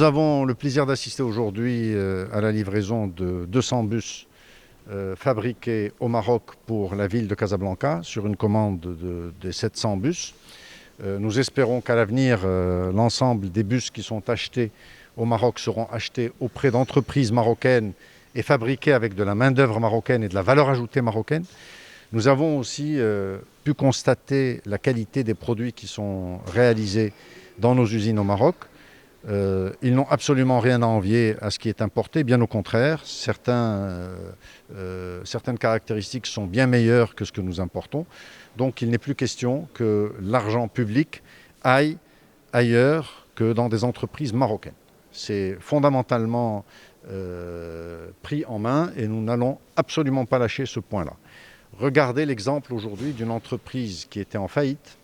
nous avons le plaisir d'assister aujourd'hui à la livraison de 200 bus fabriqués au Maroc pour la ville de Casablanca sur une commande de 700 bus. Nous espérons qu'à l'avenir, l'ensemble des bus qui sont achetés au Maroc seront achetés auprès d'entreprises marocaines et fabriqués avec de la main-d'œuvre marocaine et de la valeur ajoutée marocaine. Nous avons aussi pu constater la qualité des produits qui sont réalisés dans nos usines au Maroc. Ils n'ont absolument rien à envier à ce qui est importé, bien au contraire. Certaines caractéristiques sont bien meilleures que ce que nous importons. Donc il n'est plus question que l'argent public aille ailleurs que dans des entreprises marocaines. C'est fondamentalement pris en main et nous n'allons absolument pas lâcher ce point-là. Regardez l'exemple aujourd'hui d'une entreprise qui était en faillite,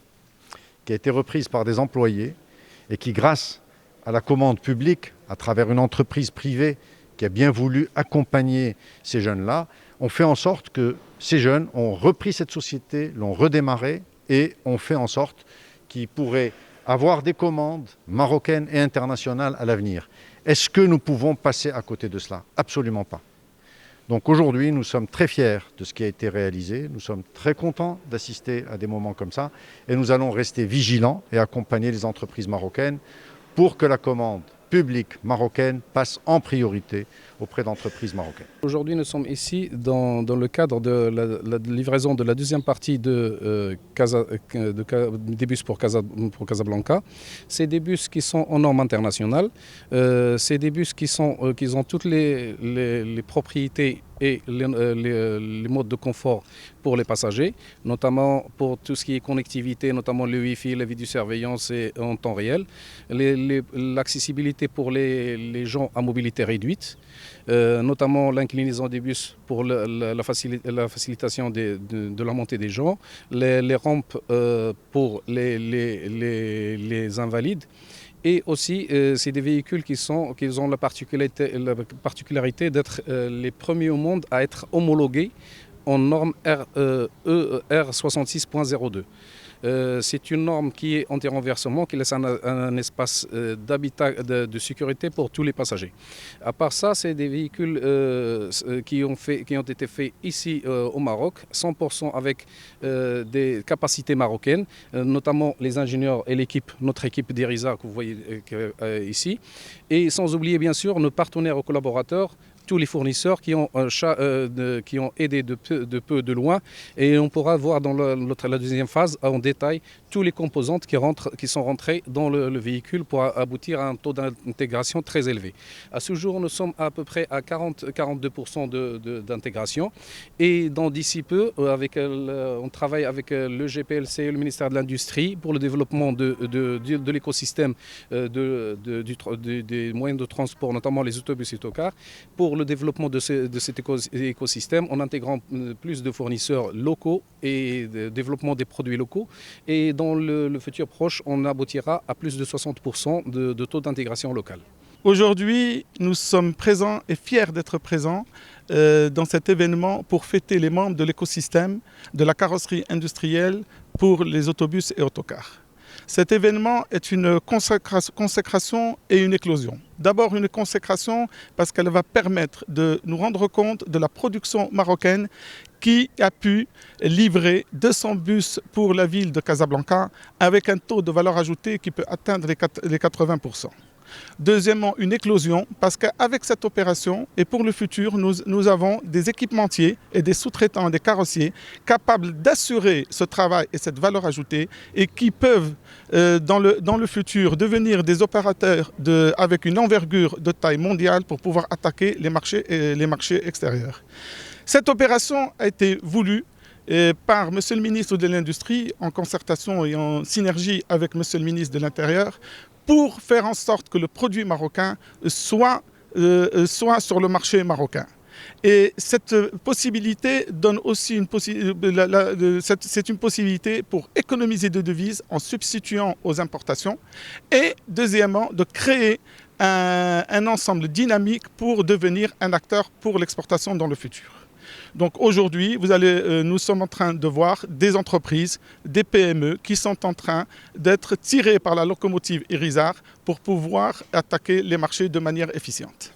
qui a été reprise par des employés et qui, grâce à la commande publique, à travers une entreprise privée qui a bien voulu accompagner ces jeunes-là, ont fait en sorte que ces jeunes ont repris cette société, l'ont redémarrée et ont fait en sorte qu'ils pourraient avoir des commandes marocaines et internationales à l'avenir. Est-ce que nous pouvons passer à côté de cela? Absolument pas. Donc aujourd'hui, nous sommes très fiers de ce qui a été réalisé, nous sommes très contents d'assister à des moments comme ça et nous allons rester vigilants et accompagner les entreprises marocaines pour que la commande publique marocaine passe en priorité auprès d'entreprises marocaines. Aujourd'hui, nous sommes ici dans le cadre de la livraison de la deuxième partie des bus pour Casablanca. C'est des bus qui sont aux normes internationales. C'est des bus qui ont toutes les propriétés et les modes de confort pour les passagers, notamment pour tout ce qui est connectivité, notamment le Wi-Fi, la vidéosurveillance en temps réel, l'accessibilité pour les gens à mobilité réduite, notamment l'inclinaison des bus pour la facilitation de la montée des gens, les rampes pour les invalides. Et aussi, c'est des véhicules qui ont la particularité d'être les premiers au monde à être homologués en norme R66.02. C'est une norme qui est anti-renversement, qui laisse un espace de sécurité pour tous les passagers. À part ça, c'est des véhicules qui ont été faits ici au Maroc, 100% avec des capacités marocaines, notamment les ingénieurs et notre équipe d'Erisa que vous voyez ici. Et sans oublier bien sûr nos partenaires et collaborateurs, tous les fournisseurs qui ont aidé de peu de loin, et on pourra voir dans la deuxième phase en détail tous les composantes qui sont rentrées dans le véhicule pour aboutir à un taux d'intégration très élevé. À ce jour, nous sommes à peu près à 42% d'intégration, et d'ici peu, on travaille avec le GPLC et le ministère de l'Industrie pour le développement de l'écosystème des moyens de transport, notamment les autobus et autocars, pour le développement de cet écosystème en intégrant plus de fournisseurs locaux et de développement des produits locaux. Et dans le futur proche, on aboutira à plus de 60% de taux d'intégration locale. Aujourd'hui, nous sommes présents et fiers d'être présents dans cet événement pour fêter les membres de l'écosystème de la carrosserie industrielle pour les autobus et autocars. Cet événement est une consécration et une éclosion. D'abord une consécration parce qu'elle va permettre de nous rendre compte de la production marocaine qui a pu livrer 200 bus pour la ville de Casablanca avec un taux de valeur ajoutée qui peut atteindre les 80%. Deuxièmement, une éclosion, parce qu'avec cette opération et pour le futur, nous avons des équipementiers et des sous-traitants, des carrossiers capables d'assurer ce travail et cette valeur ajoutée et qui peuvent, dans le futur, devenir des opérateurs avec une envergure de taille mondiale pour pouvoir attaquer les marchés extérieurs. Cette opération a été voulue par M. le ministre de l'Industrie en concertation et en synergie avec M. le ministre de l'Intérieur pour faire en sorte que le produit marocain soit sur le marché marocain. Et cette possibilité donne aussi c'est une possibilité pour économiser de devises en substituant aux importations et deuxièmement de créer un ensemble dynamique pour devenir un acteur pour l'exportation dans le futur. Donc aujourd'hui, nous sommes en train de voir des entreprises, des PME qui sont en train d'être tirées par la locomotive Irizar pour pouvoir attaquer les marchés de manière efficiente.